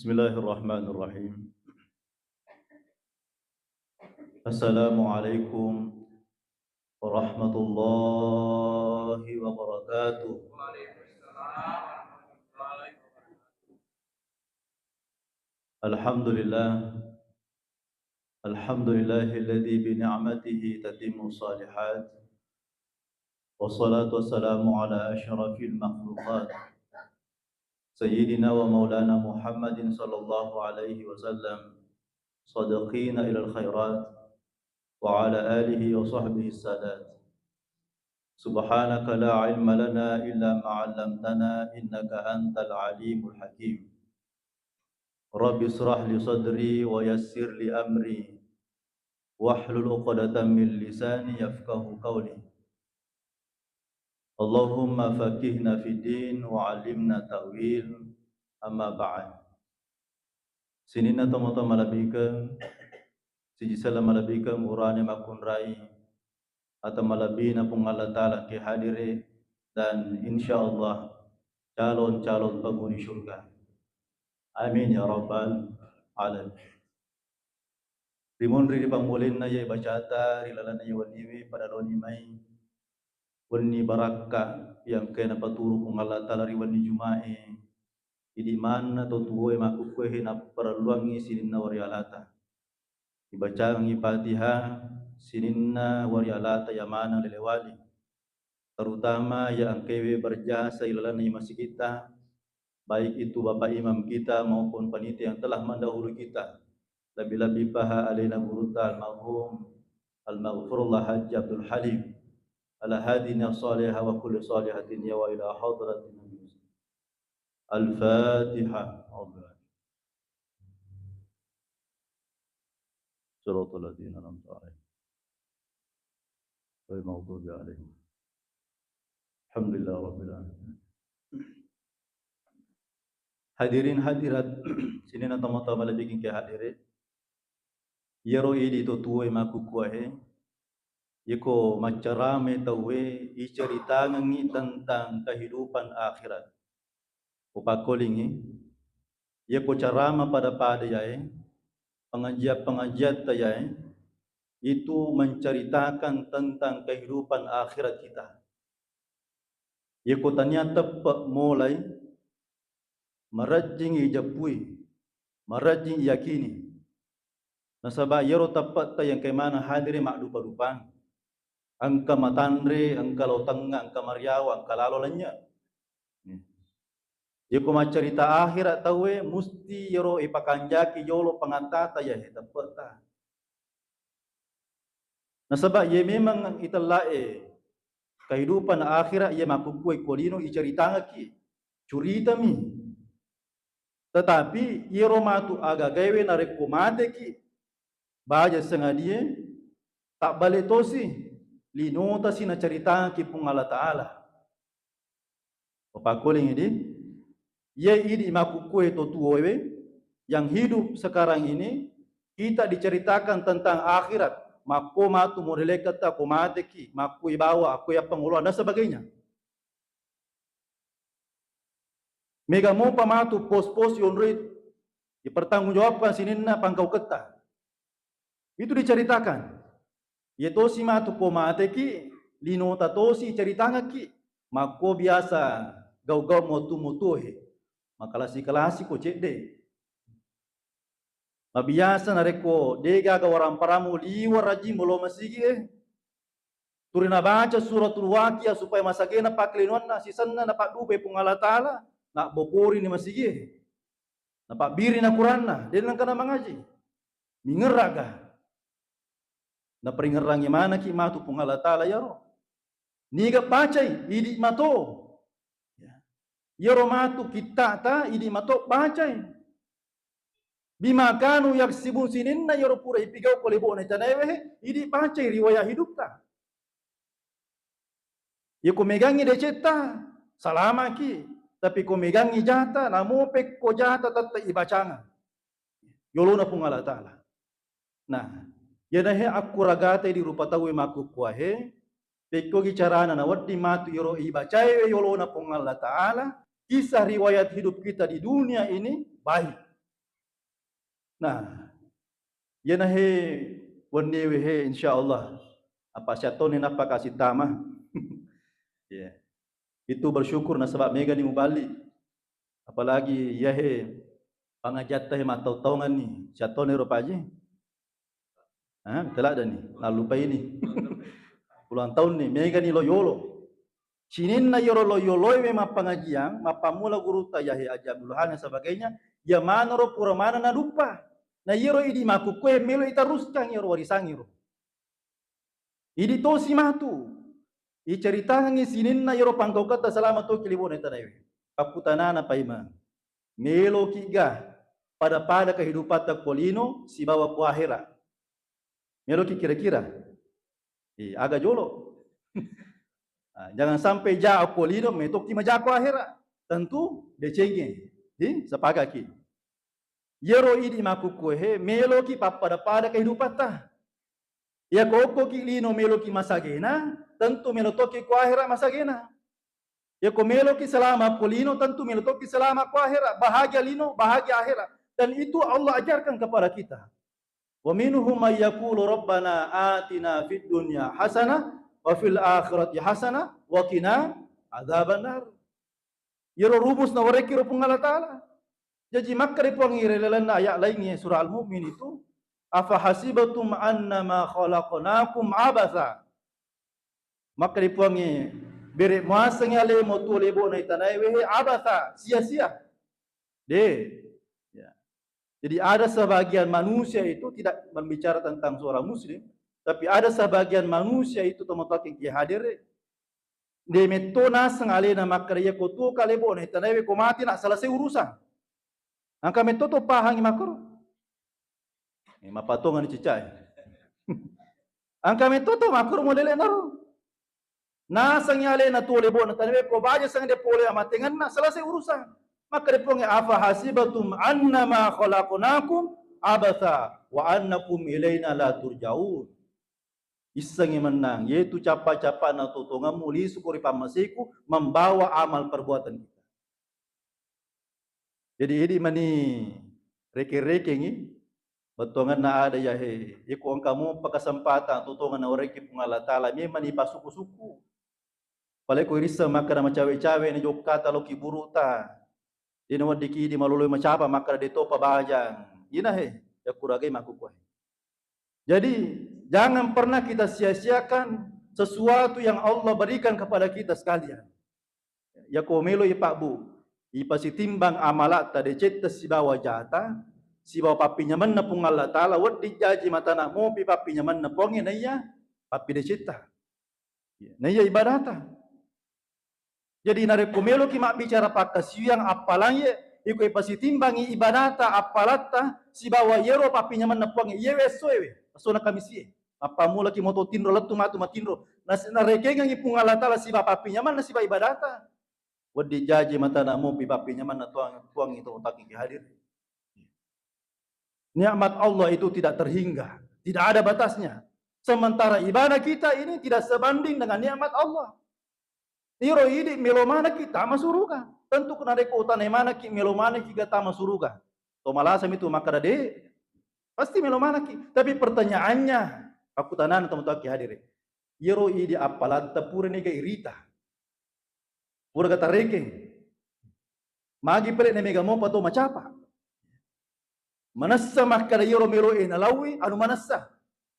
Bismillahirrahmanirrahim. Assalamualaikum warahmatullahi wabarakatuh. Alhamdulillah, alhamdulillahilladzi bi ni'matihi tatimmu shalihat. Wassalatu wassalamu ala asyrafil makhluqat sayyidina wa maulana Muhammadin sallallahu alaihi wasallam, sadiqina ilal khairat wa ala alihi wa sahbihi sadat. Subhanaka la ilma lana illa ma 'allamtana innaka antal alimul hakim. Rabbi israh li sadri wa yassir li amri wahlul 'uqdatam min lisani yafqahu qawli. Allahumma faqihna fid din wa 'allimna ta'wil. Amma ba'd. Sinina tamata malabika siji salam malabika urane makun rai atau malabina pung Allah Ta'ala ke hadire dan insyaallah calon-calon penghuni syurga. Amin ya rabbal alamin. Rimun ri pangmulin na ye bacata rilala na ye waniwi pada loni mai wani baraka yang kena paturu kung Allah Ta'ala ri wani jumae idi mana to tuwe makukwe na paraluangi sininna warialata dibaca ngi Fatihah sininna warialata yamana lelewali terutama yang kewe berjasa ilala na masih kita, baik itu Bapak Imam kita maupun panitia yang telah mendahului kita. Lebih-lebih paha alaina guruta al-marhum al-maghfurullah Haji Abdul Halim ala hadina salihah wa kulli salihatin ya wa ila hadratin al-Fatihah. Suratul ladzina an'amta 'alaihim ghairil maghdubi 'alaihim. Alhamdulillah rabbil alamin. Hadirin hadirat sini na tama-tama labigin ke hadirin yero idi to tuwe makukuahe yeko macarame tawe icerita ngi tentang kehidupan akhirat upakolingi yeko carama pada yae pengajian tayae itu menceritakan tentang kehidupan akhirat kita. Yeko ternyata mulai marajing ijapui marajing yakini nasaba yero tepat ta yang kemana hadiri mak dupa-dupang angka matandre angka lotanga angka mariawa angka lalolanya yeko macerita akhirat tawe musti yero ipakanjaki yolo pangantata ya tepat ta nasaba ye memang italae kehidupan akhirat ye makukui kolino iceritangaki curita mi tetapi yero matu aga gawe na rekomade ki baja sengadie tak balik tosi linota sina cerita ki pung Allah Ta'ala papakuling ini ye ini makukue to tuwe yang hidup sekarang ini kita diceritakan tentang akhirat mako matu modeleka ta komate ki maku ibawa aku ya penguluan dan sebagainya mega mo pamatu pos-pos yonrit dipertanggungjawabkan sininna pangkau keta itu diceritakan ye tosi matu komate ki linota tosi ceritanga ki mako biasa gau-gau motu-motuhe makalasi-kalasi ko cede mabiasa nareko dega ga waram paramu liwar rajim bolo masigi turina baca suratul waqiah supaya masagena paklinuanna sisanna na padupe pung Allah Ta'ala nak bokori ni masigi na pakbiri na Quranna den kana mangaji mingeraga na peringerangi mana ki matu pung Allah Ta'ala yaro niga pacai idi mato yaro matu kita ta idi mato pacai bima kanu yaksibun sininna yoro pura ipigau kolebo na tanawe idi pacai riwayat hidup ta yeko megangi deceta salama ki tapi ko megangi jata namo pek ko jata tatta ibacanga yolona pung Allah Ta'ala nah yanahe aku ragate di rupa tawe maku kuahe pekko gicarana na waddi matu yoro ibacai yolona pung Allah Ta'ala kisah riwayat hidup kita di dunia ini baik Nah, yana he wanne we he insyaallah apa syaitan ni napa kasih tamah. Ya. Itu bersyukur na sebab mega ni mubalik. Apalagi ya he pangajat teh matau taungan ni. Syaitan ni rupaje. Betul ada ni. Nah lupa ini. Puluhan tahun ni mega ni loyolo. Sinin na yoro loyolo memang pengajian, mapamula guru ta ya he ajabulhan dan sebagainya. Ya mana ro pura mana na lupa. Na yero idi maku kue melo itaruskan yero warisan yero. Idi tosi matu. I ceritakan ni sinin na yero pangkau kata selama tu kilibon eta dewe. Paputanana paima. Melo kiga pada kehidupan tak polino si bawa ku akhirat. Melo ki kira-kira. Agak jolo. Jangan sampai jauh polino metok ki majako akhirat. Tentu decenge. Sepakat ki. Yero idi maku kuhe melo ki pada kehidupan ta. Ya koko ki lino melo ki masagena, tentu melo toki ku akhirat masagena. Ya ko melo ki selama polino tentu melo toki selama ku akhirat, bahagia lino, bahagia akhirat. Dan itu Allah ajarkan kepada kita. Wa minhum may yaqulu rabbana atina fid dunya hasanah wa fil akhirati hasanah wa qina adzabannar. Yero rumus na wareki ro pungala taala. Jadi makari pangire lelan ayat lainnya surah Al-Mu'min itu afa hasibatum annama khalaqnakum abatha. Makari pangi bere muasang ale motu lebo na itanai wehe abatha sia-sia. Ya. Jadi ada sebagian manusia itu tidak berbicara tentang seorang muslim, tapi ada sebagian manusia itu teman-teman yang hadir de metona sangale na makari kotu kalebo na itanai we ko mati nak selesai urusan. Angka metoto pahang makro. Mapatongan cicai. Angka metoto makro modele naro. Na sangyale na tulebo na tanwe ko baje sang de pole amatengan na selesai urusan. Maka deponge afa hasibatum annama khalaqnakum abatha wa annakum ilaina la turjaun. Isangi menang yaitu capa-capa na totongan muli sukuri pamasiku membawa amal perbuatan kita. Jadi ini mani reke-reke ni betongan na ada ya he. Iko ang kamu pakasempatan tutongan na oreki pungala taala mi mani pasuku-suku. Pale ko irisa makara macawe-cawe ni jok kata loki buruta. Dino wadiki di maloloy macapa makara deto pabajang. Ina he ya kurage makukuh. Jadi jangan pernah kita sia-siakan sesuatu yang Allah berikan kepada kita sekalian. Ya ko melo ya Pak Bu. Ipasi timbang amalat tadi cetta si bawa jata si bawa papinya mana pun Allah Taala wadi jaji mata nak mau pi papinya mana pongi naya papi de cetta naya ibadata. Jadi nare kumelo ki mak bicara pakasiang apalanya iku ipasi timbangi ibadata apalata si bawa yero papinya mana pongi yewe soewe asona kami si apa mula ki moto tinro letu matu matinro nare kengang ipung Allah Taala si bawa papinya mana si bawa ibadata. Wadi jaji mata nak mau pi papinya mana tuang itu otak ki hadir. Nikmat Allah itu tidak terhingga, tidak ada batasnya. Sementara ibadah kita ini tidak sebanding dengan nikmat Allah. Iro ini melomana kita masuruga. Tentu kena deko utane mana ki melomana ki gata masuruga. To malasam itu maka de pasti melomana ki. Tapi pertanyaannya aku tanan teman-teman ki hadir. Iro ini apalan tepure nega irita. Pura kata rekeng. Magi pelik ne mega mo pato macapa. Manassa makkara yoro mero inalawi anu manassa.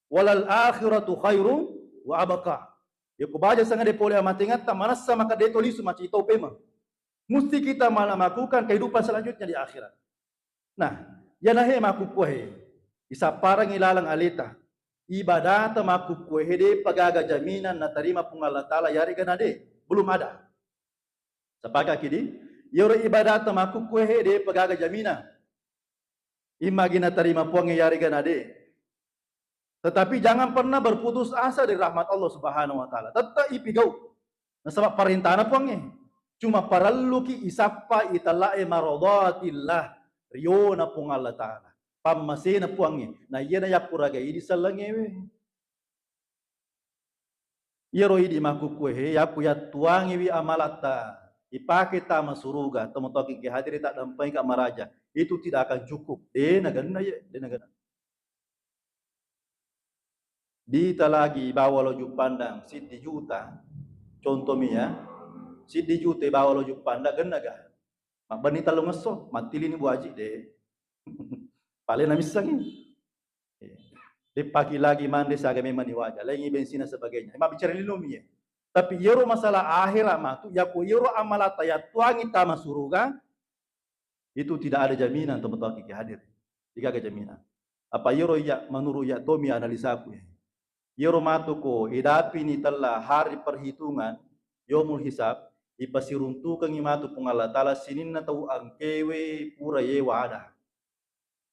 Walal akhiratu khairum wa abqa. Ya ko baja sanga de pole amatingat ta manassa maka de tolisu maci ito pema. Mesti kita malah melakukan kehidupan selanjutnya di akhirat. Nah, yanahe maku kuhe. Isa parang ilalang alita. Ibadat maku kuhe de pagaga jaminan na tarima pung Allah Taala yari ganade. Belum ada. Sepakat kini, yoro ibadat maku kuhe de pagaga jamina. Imagina terima puang yari ganade. Tetapi jangan pernah berputus asa dari rahmat Allah Subhanahu wa taala. Tetap ipigau. Nah, sebab perintahna puangnya. Cuma paralluki isappa italae maradatillah. Riona pung Allah taala. Pammasena puangnya. Nah, iya na yakuraga ini salangewe. Yero idi maku kuhe yaku ya tuangi wi amalata. Ipakai tama suruga, tomotoki ke hadir tak dampai ka maraja. Itu tidak akan cukup. Nagana ya, nagana. Dita lagi bawa lojuk pandang, Siti juta. Contoh ya, Siti juta bawa lojuk pandang, genaga. Makbani talo ngeso, matili ni buaji deh. Paling namisangin. Di pagi lagi mandi saga memang wajah, lagi bensin dan sebagainya. Mak bicara lilumi ya. Tapi yero masalah akhirat matu, ya ko yero amalata ya tuangi tama suruga, itu tidak ada jaminan teman-teman kiki hadir. Tidak ada jaminan. Apa yero ya menurut ya Tommy analisa aku ya. Yero matu ko idapi ni telah hari perhitungan, yomul hisab, ipasiruntukan imatu pungala tala sinin na tau angkewe pura ye wada.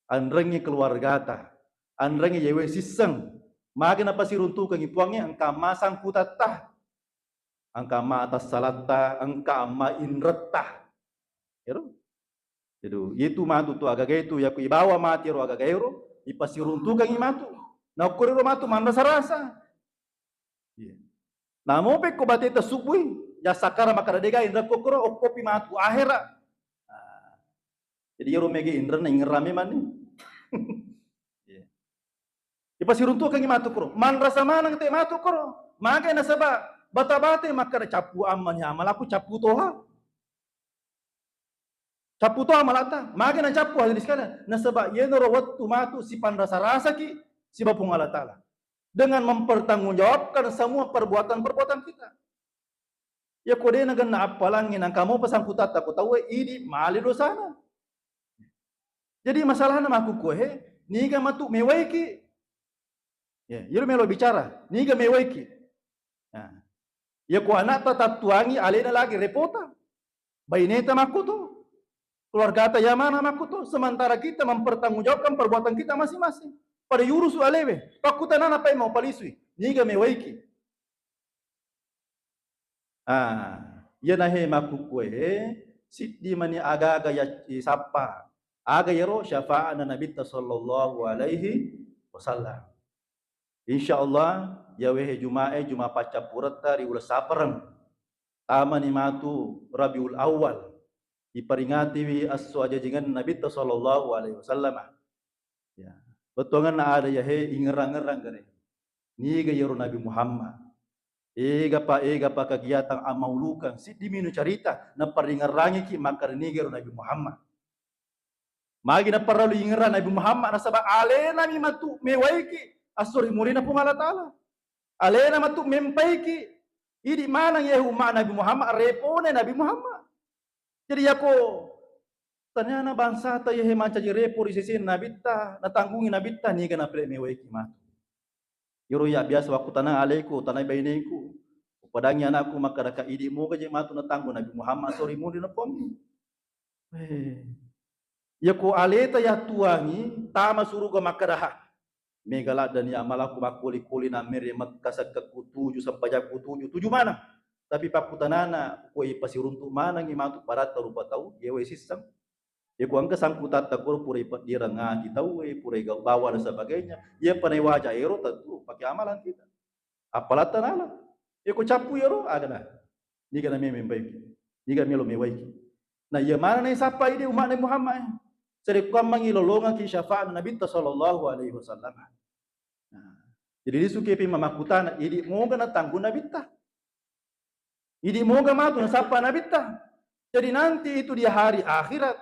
Andrengi keluarga ta. Andrengi yewe siseng. Maka na pasiruntukan ipuangnya angka masang kutatah. Angka ma atas salata, angka ma inretah. Itu matu tu agaga itu ya ku ibawa mati ro agaga ero ipasiruntukan imatu. Na kuriro matu manda sarasa. Na mo pe ko bateta subui ya sakara makara dega indra kokoro okopi matu akhira. Jadi ero mege indra na ingrame mani. Ipasiruntukan imatu koro. Man rasa manang te matu koro. Maka na saba bata-bate makara capu amannya amal aku capu toha. Capu toha malata. Maka na capu hadis sekalian. Na saba yeno rawat matu si panrasa-rasa ki si bapung Allah Ta'ala. Dengan mempertanggungjawabkan semua perbuatan-perbuatan kita. Ya kode na ganna apalangin ang kamu pasangkutat aku tahu ini mali dosana. Jadi masalahnya maku kohe niga matu mewaiki. Ya, yero melo bicara, niga mewaiki. Nah, ya ko anak tatap tuangi alena lagi repota. Baineta makuto. Keluarga ta yamana makuto. Sementara kita mempertanggungjawabkan perbuatan kita masing-masing. Pada yurusu alewe, pakutan apa yang mau palisui, niga mewaiki. Ya nahe makukwe, siddi mani aga-aga ya sapa, aga yaro syafa'ana Nabi sallallahu alaihi wasallam. Insyaallah ya wehe Juma'a pacapurata ri ulah saparang tamani matu Rabiul Awal diperingati wi asu ajajingan Nabi sallallahu alaihi wasallam. Ya. Betongan na ada ya he ingerang-ngerang gare. Niga yaro Nabi Muhammad. Ega pa kegiatan amaulukan si diminu cerita na paringerangi ki makar niga yaro Nabi Muhammad. Magi na paralu ingeran Nabi Muhammad na sabak alena mi matu mewaiki asuri murina pung Allah Ta'ala. Alena matu mempaiki idi manang yehu ma Nabi Muhammad repone Nabi Muhammad. Jadi yako tanyana bangsa ta yehe manca repo di sisi Nabi ta natanggungi Nabi ta niga na pre mewaiki matu. Yoro ya biasa waktu tanah aleku tanah bainiku padangi anakku maka daka idi mo kaje matu natanggu Nabi Muhammad sori mudi na pomi. Ya ko aleta ya tuangi tama suruga makaraha. Megala dan ya malaku makuli-kuli na mere makasak ke kutuju sampai jak kutuju tuju mana? Tapi pakutanana ko ipasiruntu mana ngi matu parat rupa tau yewe sistem. Ya ko angka sangkutat takur pura ipat dira ngaji tau pura bawa dan sebagainya. Ya panai wajah ero tentu pakai amalan kita. Apalatan ala. Ya ko capu ero agana. Ni kana meme baik. Ni kana melo mewaiki. Nah ya mana nih sapa ini umat Nabi Muhammad? Seri kam mangilolongan ki syafaat Nabi sallallahu alaihi wasallam. Nah, jadi disuke pi mamakutana idi moga na tanggu Nabi ta. Idi moga matu na sapa Nabi ta. Jadi nanti itu di hari akhirat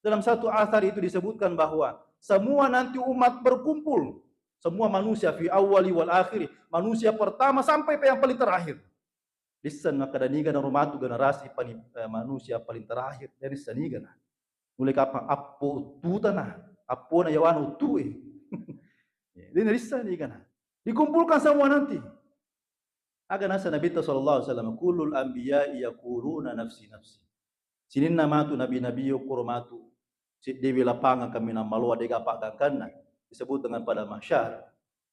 dalam satu asar itu disebutkan bahwa semua nanti umat berkumpul, semua manusia fi awali wal akhiri, manusia pertama sampai yang paling terakhir. Lisan maka daniga na rumatu generasi manusia paling terakhir dari saniga na. Mulai kapan apo tutana, apo na yawan utue. Ini lisan niga na. Dikumpulkan semua nanti. Aga nasa Nabi sallallahu alaihi wasallam kullul anbiya'i yaquluna nafsi nafsi. Sinin namatu nabi-nabi kurmatu. Si dewi lapangan kami nama malu adega pakangkana disebut dengan pada mahsyar.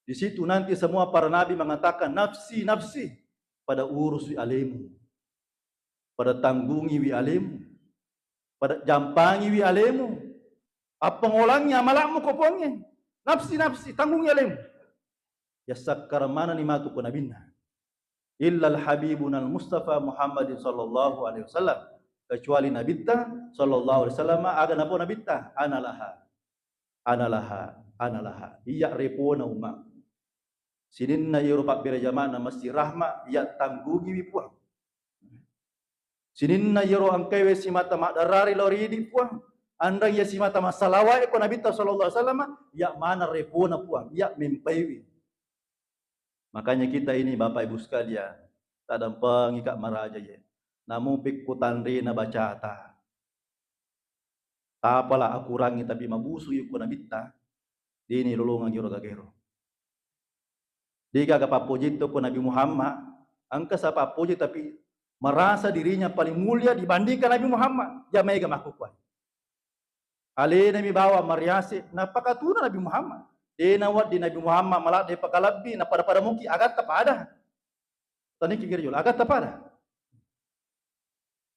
Di situ nanti semua para nabi mengatakan nafsi nafsi pada urus wi alemu. Pada tanggungi wi alemu. Pada jampangi wi alemu. Apa ngolangnya malakmu kopongnya. Nafsi nafsi tanggungi alemu. Ya sakkar mana ni matu ko nabinna. Illal habibunal Mustafa Muhammadin sallallahu alaihi wasallam. kecuali Nabi ta sallallahu alaihi wasallam aga napa Nabi ta analaha iya repona umma sininna yero pak bere jamana mesti rahma ya tanggugi wipuang sininna yero angkewe simata madarari loridi puang andang ya simata masalawa ko Nabi ta sallallahu alaihi wasallam ya mana repona puang ya mempaiwi. Makanya kita ini Bapak Ibu sekalian tadang pengikak maraja ye namu pikku tandri na baca ta apalah aku rangi tapi mabusu yuko na bitta dini lulungan giro gagero diga kapapojito ko Nabi Muhammad angka sa papoji tapi merasa dirinya paling mulia dibandingkan Nabi Muhammad ya mega makukuan ale nami bawa mariasi napakatuna Nabi Muhammad denawat di Nabi Muhammad malah de pakalabi na pada muki agat tapada tani kigir jul agat tapada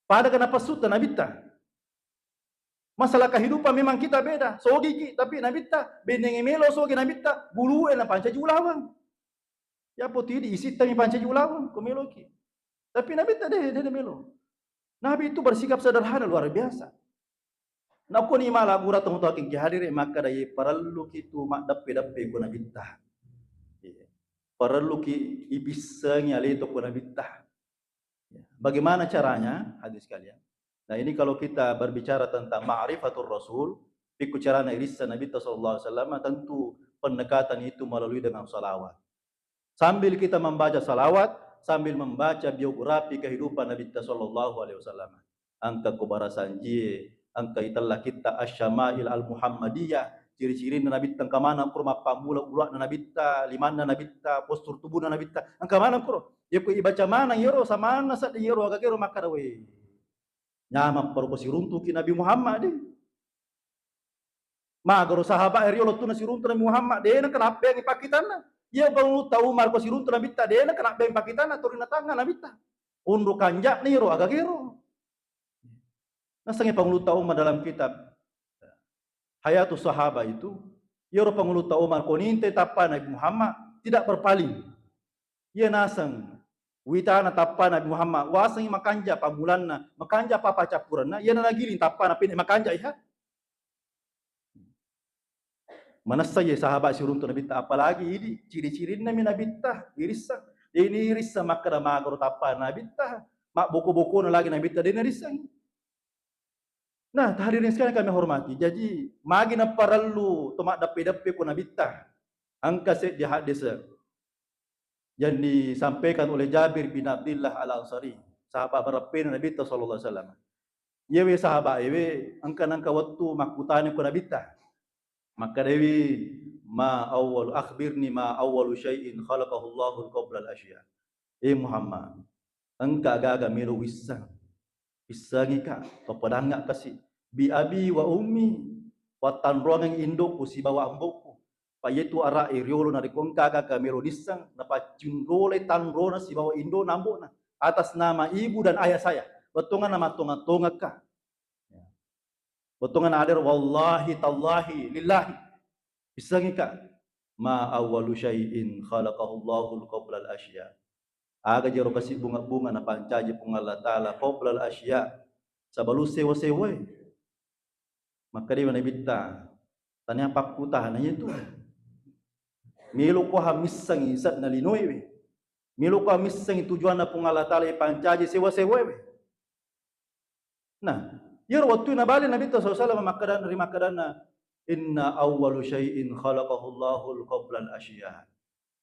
pada kenapa suta Nabi ta masalah kehidupan memang kita beda sogi tapi Nabi ta beneng melo sogi Nabi ta bulu na panca julawang ya poti di isi tami panca julawang ko melo ki tapi Nabi ta de melo Nabi itu bersikap sederhana luar biasa na ko ni mala gura tong to king hadire maka dai parallu kitu mak dappe ko Nabi ta parallu ki ibisangi ale to ko Nabi ta. Bagaimana caranya hadis kalian? Nah ini kalau kita berbicara tentang ma'rifatul Rasul, pikir cara irisa Nabi sallallahu alaihi wasallam tentu pendekatan itu melalui dengan salawat. Sambil kita membaca salawat, sambil membaca biografi kehidupan Nabi sallallahu alaihi wasallam. Angka kubarasan je, angka italah kita asyama'il al-Muhammadiyah, ciri-ciri Nabi tangka mana kurma pamula ulak Nabi ta, limanna Nabi ta, postur tubuh Nabi ta, angka mana kuro? Ya ku ibaca mana yero sama mana sa yero agak yero makarawe. Nyama paru pasiruntu ki Nabi Muhammad de. Magaro sahabat eri lo tu nasiruntu Nabi Muhammad de na kenapa yang ipakitana. Ya bang tahu mar pasiruntu Nabi ta de na kenapa yang ipakitana turina tangan Nabi ta. Undu kanjak ni yero agak yero. Nasange pangulu tahu dalam kitab Hayatus Sahabat itu yero pangulu tahu mar koninte tapa Nabi Muhammad tidak berpaling. Ia nasang witana tapa Nabi Muhammad wasang makanja pamulanna makanja papa capuranna ia nagilin tapa na pini makanja iha manasa ye sahabat surun tu Nabi ta apalagi ini ciri-ciri Nabi ta irisa ini irisa makara magoro tapa Nabi ta mak buku-buku na lagi Nabi ta dena irisa. Nah hadirin sekalian kami hormati jadi magi na parallu tomak dape-dape ko Nabi ta angka se di hadis yang disampaikan oleh Jabir bin Abdullah Al-Ansari, sahabat berapin Nabi sallallahu alaihi wasallam. Yewe sahabat yewe angka waktu makutane ko Nabi ta. Maka dewi ma awwal akhbirni ma awwalu syai'in khalaqahu Allahu qabla al-asya. Muhammad, engka gaga melu wissa. Isangi ka papadanga kasih bi abi wa ummi watan ruangan indokku si bawa ambokku. Payetu ara iriolo na rikongka ka merodisang na pacunrole tanrona si bawa indo nambo na atas nama ibu dan ayah saya betongan nama tonga ka betongan ader wallahi tallahi lillahi bisangi ka ma awwalu syai'in khalaqahu Allahu qabla al-asya aga jero kasih bunga-bunga na pancaji pung Allah taala qabla al-asya sabalu sewa-sewa maka dia nabitta tanya pakutah nanya itu Milo ko hamisang isat na linoy we. Milo ko hamisang tujuan na pong Allah Ta'ala ipancaji sewa-sewa we. Nah, yer waktu na bali Nabi sallallahu alaihi wasallam na inna awwalu syai'in khalaqahu Allahul qabla al-asya.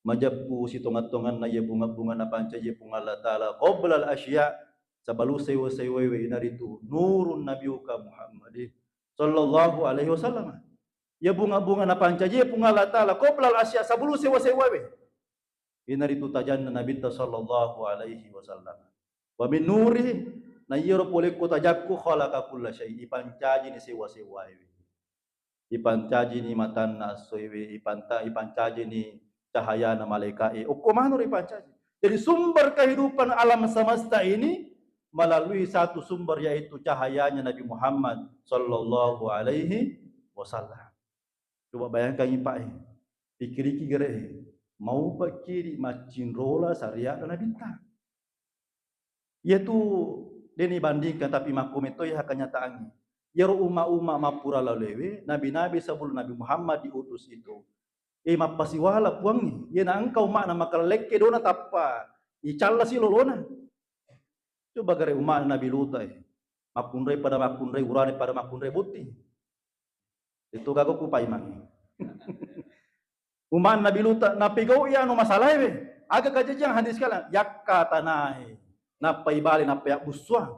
Majabku si tongat-tongan na ya bunga-bunga na pancaji pong Allah Ta'ala qabla al-asya sabalu sewa-sewa we inaritu nurun nabiyuka Muhammadin sallallahu alaihi wasallam. Ya bunga-bunga na pancaji pung Allah Ta'ala qabla al-asya sabulu sewa-sewa we inaritu tajanna Nabi sallallahu alaihi wasallam wa min nuri na yero pole ko tajakku khalaqa kulla syai ipancaji ni sewa-sewa we ipancaji ni matan na soewe ipancaji ni cahaya na malaikat ukumano ipancaji jadi sumber kehidupan alam semesta ini melalui satu sumber yaitu cahayanya Nabi Muhammad sallallahu alaihi wasallam. Coba bayangkan ini Pak, pikir-pikir gere, mau pakiri macin rola syariat dan Nabi ta. Yaitu deni bandingkan tapi makum itu ya kenyataannya. Yaro umma mapura lalewe, nabi-nabi sebelum Nabi Muhammad diutus itu. Mapasiwala puangi, ye na engkau makna makaleke dona tappa. Icalla si lolona. Coba gare umma Nabi Lut makunre pada makunre, urane pada makunre buti. Itu gago kupai mangi. Umma Nabi Lut napigau iya no masalah we. Aga kajajang hadis kala yakka tanai. Napai bali napai buswa.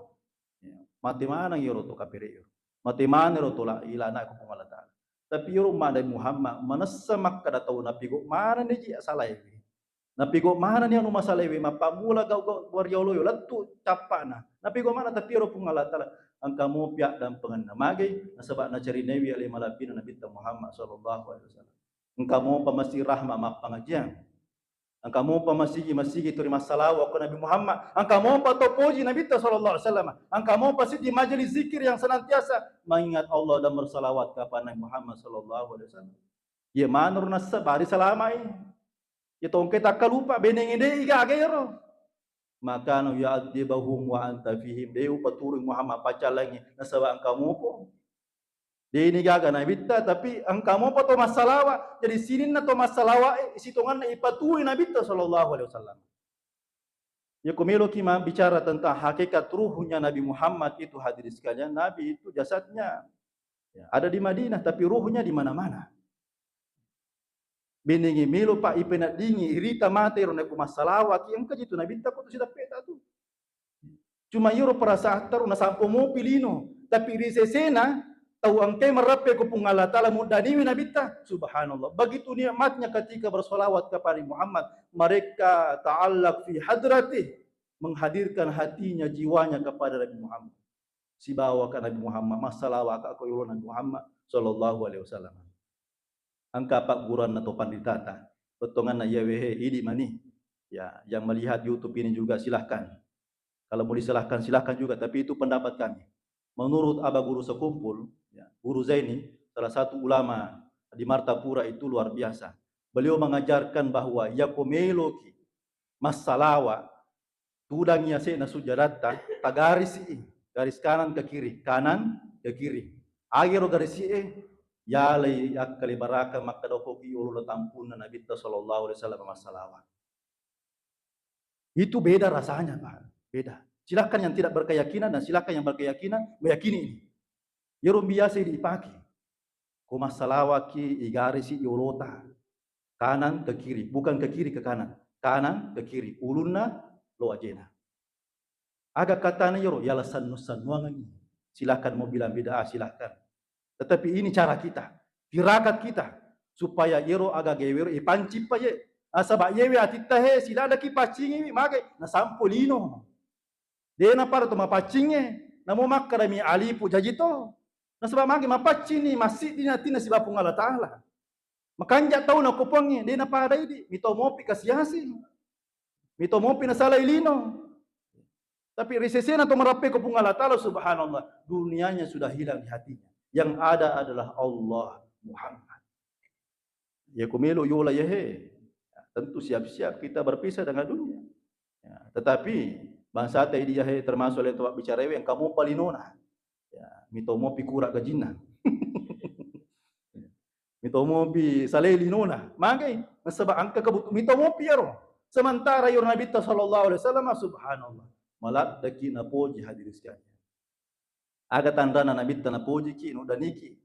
Mati mana yoro to kapire yoro. Mati mana yoro to la ilana ko pungala. Tapi yoro ma Nabi Muhammad manassa makka datau napigo mana ni ji salah we. Napigo mana ni anu masalah we mapamula gau waryolo yo latu capana. Napigo mana tapi yoro pungala tala angkamu piak dan pengenna magai nasabak na cari newi ali malapina Nabi Muhammad sallallahu alaihi wasallam. Engkamu pamasi rahma mapangajian. Engkamu pamasigi terima salawat ke Nabi Muhammad. Engkamu patopoji Nabi sallallahu alaihi wasallam. Engkamu pasti di majelis zikir yang senantiasa mengingat Allah dan bersalawat kepada Nabi Muhammad sallallahu alaihi wasallam. Ye manur nasab hari selamai. Ye tongke tak lupa beneng ide iga agero. Maka no ya'dibahum wa anta fihim deu paturi Muhammad pacalangi nasaba engkamu po. Ini gaga na bitta tapi engkamu po to masalawa jadi sinin na to masalawa isitongan na ipatui na bitta sallallahu alaihi wasallam. Ya kumelo kima bicara tentang hakikat ruhnya Nabi Muhammad itu hadirin sekalian, Nabi itu jasadnya ada di Madinah tapi ruhnya di mana-mana. Beningi milo pa ipena dingi irita mate ro na masalawa ki engka jitu Nabi ta ko sida peta tu. Cuma yoro perasaan taru na sampo mo pilino tapi risesena tahu angkai merape ke pungala ta'ala mudani nabita subhanallah. Begitu nikmatnya ketika bersolawat kepada Muhammad, mereka ta'allaq fi hadratih, menghadirkan hatinya jiwanya kepada Nabi Muhammad. Si bawa ke Nabi Muhammad masalawa ka ko Nabi Muhammad sallallahu alaihi wasallam. Angka pak guran atau panditata potongan na yawehe ini mani ya yang melihat YouTube ini juga silahkan. Kalau mau disilahkan silahkan juga, tapi itu pendapat kami. Menurut Aba Guru Sekumpul, ya, Guru Zaini, salah satu ulama di Martapura itu luar biasa. Beliau mengajarkan bahwa yakomeloki masalawa tudangnya sena sujaratta tagaris garis kanan ke kiri. Agero garis ya lay yakali baraka makadokoki ulul tampuna Nabi sallallahu alaihi wasallam masalawa. Itu beda rasanya, Pak. Beda. Silakan yang tidak berkeyakinan dan silakan yang berkeyakinan meyakini ini. Yerum biasa dipakai. Kuma salawaki igarisi yolota. Kanan ke kiri, bukan ke kiri ke kanan. Kanan ke kiri, ulunna lo ajena. Agak katanya yoro yala sannusan nuangangi. Silakan mau bilang bid'ah silakan. Tetapi ini cara kita, tirakat kita supaya yero agak gewero ipanci pa ye. Asaba yewe atita he sila ada kipacingi magai na sampolino. Dena para to mapacingnya, namo makarami alipu jajito. Nasaba magi mapacini masih dinatina si bapung Allah Ta'ala. Makanja tahu na kupangnya, dena para idi, mito mopi kasiasi. Mito mopi na sala ilino. Tapi risesena to merape kupung Allah Ta'ala subhanallah. Dunianya sudah hilang di hatinya. Yang ada adalah Allah Muhammad. Ya kumelo yola yahe. Tentu siap-siap kita berpisah dengan dunia. Ya, tetapi bangsa teh dia termasuk oleh tuak bicara yang kamu palinona. Ya, mitomo pikura gajina. Mitomo pi salelinona. Magai nasaba angka kabut mitomo piero. Sementara yor Nabi sallallahu alaihi wasallam subhanallah. Malat daki na poji hadirin sekalian. Aga tandana Nabi na poji ki no daniki.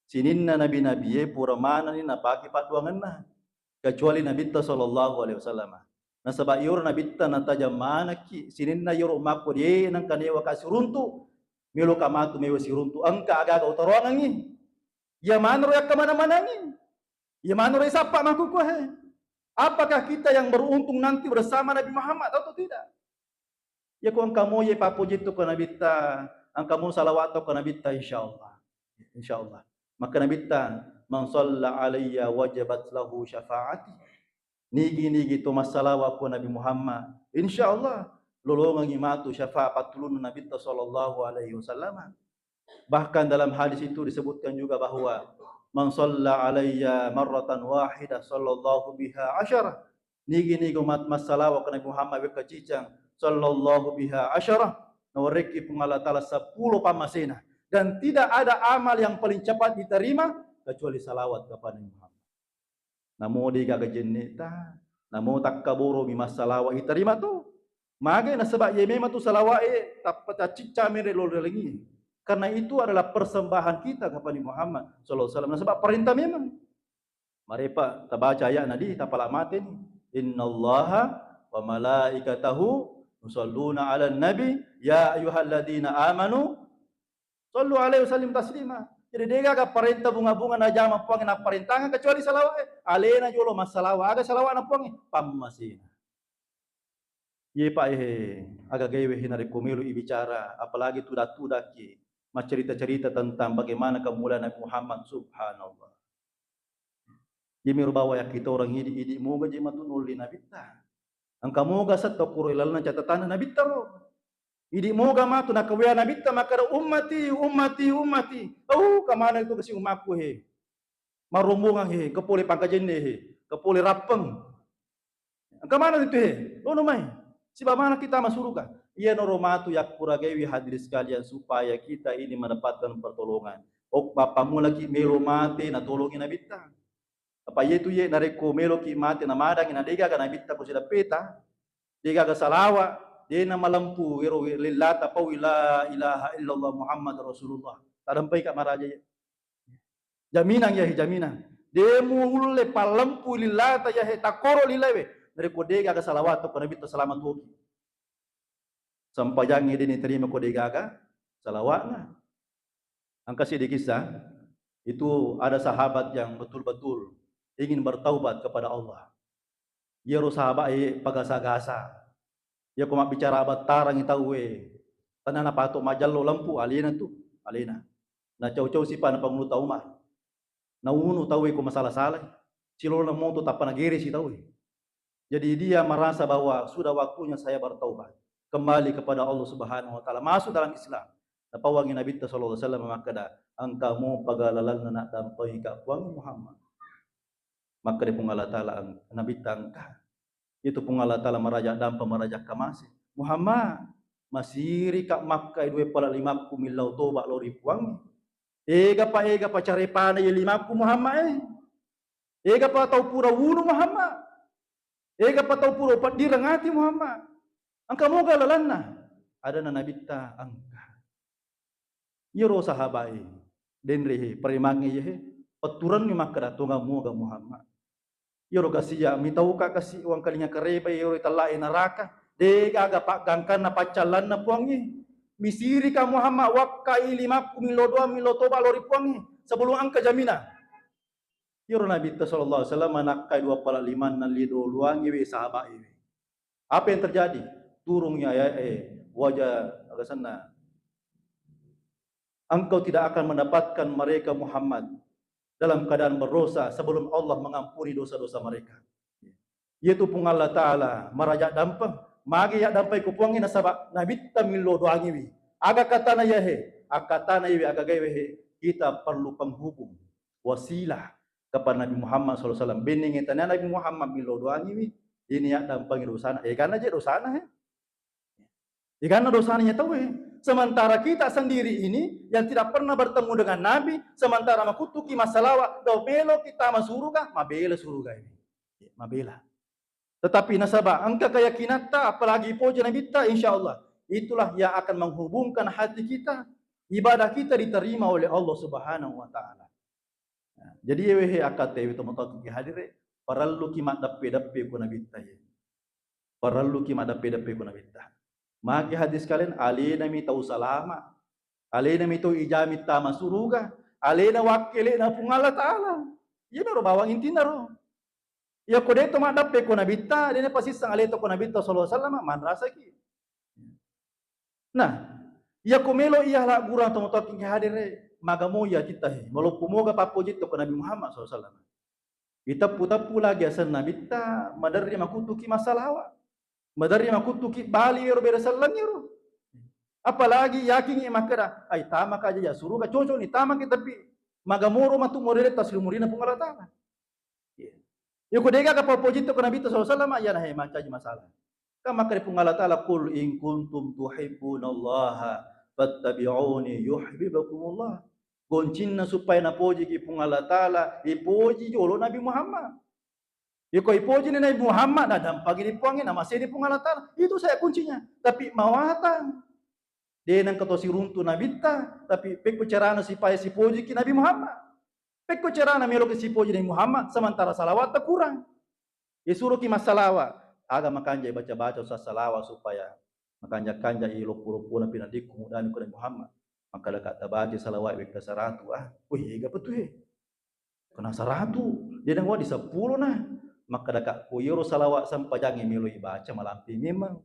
Sininna nabi-nabi pura mana ni napaki patuanganna. Kecuali Nabi sallallahu alaihi wasallam. Nasaba yor Nabi na tajamana ki sininna yor mako die nang kanewa kasuruntu melo kamatu mewa siruntu angka aga utorongangi ya manro yak kemana-mana ngi ya manro sapa makuko he. Apakah kita yang beruntung nanti bersama Nabi Muhammad atau tidak? Ya ko angkamo ye papujitu ko Nabi ta angkamo salawat ko Nabi ta insyaallah maka Nabi ta man shalla alayya wajabat lahu syafaati. Nigi to masalawa ko Nabi Muhammad insyaallah lolongan imatu syafaat patulun Nabi sallallahu alaihi wasallam. Bahkan dalam hadis itu disebutkan juga bahwa man shalla alayya marratan wahidah sallallahu biha asyara. Nigi umat masalawa ko Nabi Muhammad be kacicang sallallahu biha asyara. nawareki pung Allah Ta'ala 10 pamasena. Dan tidak ada amal yang paling cepat diterima kecuali salawat kepada Muhammad. Namo di gagajenita, namo takkaburo mi masalawa diterima tu. Mage na sebab ye memang tu salawat tapata cicca mere lo lengi. Karena itu adalah persembahan kita kepada Muhammad sallallahu alaihi wasallam. Sebab perintah memang. Mari Pak, kita baca ayat nadi tapala mati ni. Innallaha wa malaikatahu yusalluna 'alan nabi ya ayyuhalladzina amanu sallu alaihi wasallim taslima. Jadi dia ga perintah bunga-bunga na jama puang na perintangan kecuali salawat. Alena jolo masalawa aga salawat na puang pammasina. Ye Pak aga gawe hinari kumilu ibicara apalagi tudak-tudaki cerita-cerita tentang bagaimana kemuliaan Nabi Muhammad subhanallah. Jemi rubawa ya kita orang idi moga jema tu nuli Nabi ta. Angka moga satta kuro ilalna catatan Nabi ta ro. Idi moga matu nak kawea Nabi ta makara ummati. Kamana itu kasi umaku marumbungan kepuli pangkajenne kepuli rapeng. Kamana itu lono mai. Siapa mana kita masuk surga? Ia noromatu yak puragawi hadirin sekalian supaya kita ini mendapatkan pertolongan. Ok bapamu lagi melo mati na tolongin Nabi ta. Apa itu ye nareko melo ki mati na madang ina dega kana Nabi ta ko sida peta. Dega ga salawa, dia na malampu iro lillata pawila ilaha illallah Muhammad Rasulullah. Tadampai ka maraja ye. Jaminan ya jaminan. Demu ulle palampu lillata ya takoro lilewe. Dari kodega aga salawat to Nabi ta selamat hoki. Sampai yang ini terima kodega aga salawatna. Angka di kisah itu ada sahabat yang betul-betul ingin bertaubat kepada Allah. Ia ro sahabat pagasa-gasa. Ia koma bicara batarang itawe. Tanana pato majallo lampu alena tu, alena. Na cau-cau si pana panguluta Umar. Na unu tawe ko masalah-salah. Silo na moto tapana gere si tawe. Jadi dia merasa bahwa sudah waktunya saya bertaubat, kembali kepada Allah Subhanahu wa taala, masuk dalam Islam. Napawangi Nabi sallallahu alaihi wasallam makada angkamu pagalalan na dampai ka puang Muhammad. Maka di pung Allah taala Nabi tangka. Itu pung Allah taala maraja dampa maraja kamasi. Muhammad masiri ka Makkah 2,5 milau toba lori puang. Ega pa carepana ye 5 Muhammad. Ega pa tau pura wulu Muhammad. Ega patau puro pat dirangati Muhammad. Angka moga lalanna. Ada na Nabi ta angka. Yero sahabai den rehe perimangi ye paturan ni makara tonga moga Muhammad. Yero kasiya mitau ka kasi uang kalinya kareba yero talai neraka. Dega aga pak gangkan na pacalan na puangi. Misiri ka Muhammad wakai 5 milo 2 milo toba lori puangi sebelum angka jaminan. Yoro Nabi sallallahu alaihi wasallam manakai 25 nan lido luang iwi sahabat iwi. Apa yang terjadi? Turungnya ya wajah agak sana. Engkau tidak akan mendapatkan mereka Muhammad dalam keadaan berdosa sebelum Allah mengampuni dosa-dosa mereka. Yaitu pun Allah Ta'ala merajak dampang. Magi ya dampai kupuangin nasabak Nabi tamilo doang iwi. Aga katana ya akatana iwi aga gawe kita perlu penghubung wasilah kepada Nabi Muhammad SAW. Bening itanya Nabi Muhammad bilo doang ini ya dampang dosana. Karena aja dosana karena dosanya tahu Sementara kita sendiri ini yang tidak pernah bertemu dengan Nabi, sementara makutuki masalah, do belo kita masuruga, mabela suruga ini. Mabela. Tetapi nasabah, angka keyakinan ta, apalagi puja Nabi ta, insyaallah itulah yang akan menghubungkan hati kita, ibadah kita diterima oleh Allah Subhanahu wa taala. Jadi wehe akate teman-teman ki hadire parallu ki madappe ko Nabi ta. Parallu ki madappe ko Nabi ta. Maki hadis kalian alina mi tau salama, alina mi tau ijami ta masuruga, alina wakile na pungala taala. Iya mero bawang intina ro. Ya kode to madappe ko Nabi ta, dene pasti sang aleto ko Nabi ta sallallahu alaihi wasallam man rasa ki. Nah, ya komelo iya la gurang to moto ki hadire magamo ya kita he. Molo kumoga papojit to ko Nabi Muhammad sallallahu alaihi wasallam. Kita puta-pula lagi asan Nabi ta, madarri makutuki masalawa. Madari makutuki bali ero beda sallan ero. Apalagi yakin makara ay tama ka aja suruh ka coco ni tama kita tapi magamoro matu morele taslumurina pungalata. Ya ko dega ka popojito ko Nabi sallallahu alaihi wasallam ya nah maca masalah. Kama kari pung Allah Ta'ala, qul in kuntum tuhibbunallaha fattabi'uni yuhibbukumullah. Goncinna supaya napoji ki pung Allah Ta'ala, ipoji jolo Nabi Muhammad. Iko ipoji ni Nabi Muhammad, na dampagi di puangin, na masih di pung Allah Ta'ala. Itu saya kuncinya. Tapi mawatan. Dia nang katosi runtu Nabi ta, tapi peko carana supaya si poji ki Nabi Muhammad. Peko carana melo ki si poji Nabi Muhammad, sementara salawat tak kurang. Disuruh ki masalawat. Aga makanja baca-baca usah salawat supaya makanja-kanja ilo puro-puro pinadik kemudian ko Muhammad. Maka dekat tabaca salawat wek saratu. Wih, ega betul kena saratu. Dia nang wadi 10 nah. Maka dekat kuyuro salawat sampai jangi milo ibaca malampi memang.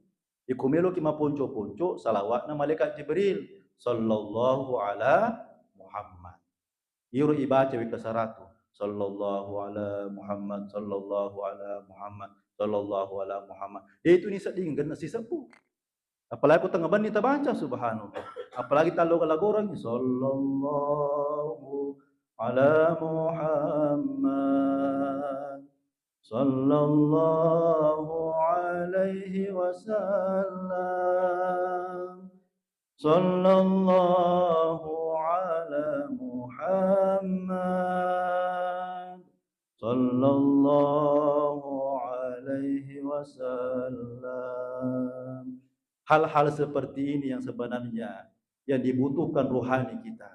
Iku milo ki maponco-ponco salawat na malaikat Jibril sallallahu ala Muhammad. Iro ibaca wek saratu. Sallallahu ala Muhammad, sallallahu ala Muhammad, sallallahu ala Muhammad. Itu ni sadinggan na si sapu. Apalagi aku tengah bani baca subhanallah. Apalagi talo kalagoran ni sallallahu ala Muhammad, sallallahu alaihi wasallam, sallallahu ala Muhammad, sallallahu alaihi wasallam. Hal-hal seperti ini yang sebenarnya yang dibutuhkan rohani kita.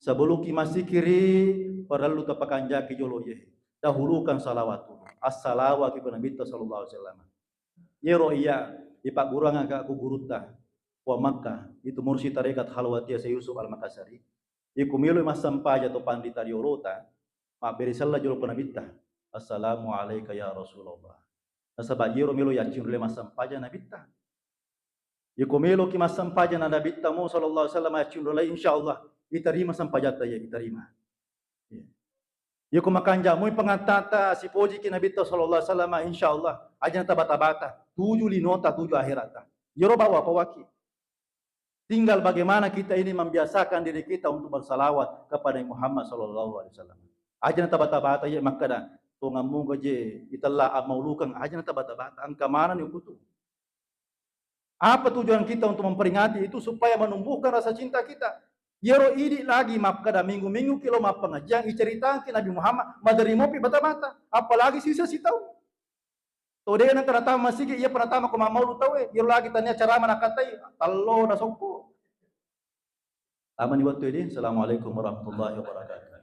Sebelum kita masih kiri, perlu tapakan jaki jolo ye. Dahulukan salawat dulu. As-salawat kepada Nabi sallallahu alaihi wasallam. Yero iya, ipak gurang agak aku guruta. Wa Makkah, itu mursyid tarekat Khalwatiyah Syekh Yusuf Al-Makassari. Iku milu mas sampaja to pandita diorota. Ma berisalla jolo Nabi ta. Assalamu alayka ya Rasulullah. Nasabah yero milu yakin le mas sampaja Nabi ta. Iku melo ki masampaja na Nabi tamu sallallahu alaihi wasallam acundulai insyaallah diterima sampajata ya diterima. Iku makanja muy pengatata si poji ki Nabi sallallahu alaihi wasallam insyaallah ajana tabata-bata 7 linota 7 akhirata. Yoro bawa pawaki. Tinggal bagaimana kita ini membiasakan diri kita untuk bersalawat kepada Muhammad sallallahu alaihi wasallam. Ajana tabata-bata ya makada to ngamu goje italla amaulukan ajana tabata-bata angka mana ni butuh. Apa tujuan kita untuk memperingati itu supaya menumbuhkan rasa cinta kita. Yero idi lagi map kada minggu-minggu kilo map pengajian iceritakan Nabi Muhammad madarimo pi bata-bata. Apalagi sisa si tahu. To dia nang kana tama masih ia pernah tama ko mau lu tahu yero lagi tanya cara mana katai tallo na songko. Aman waktu ini. Assalamualaikum warahmatullahi wabarakatuh.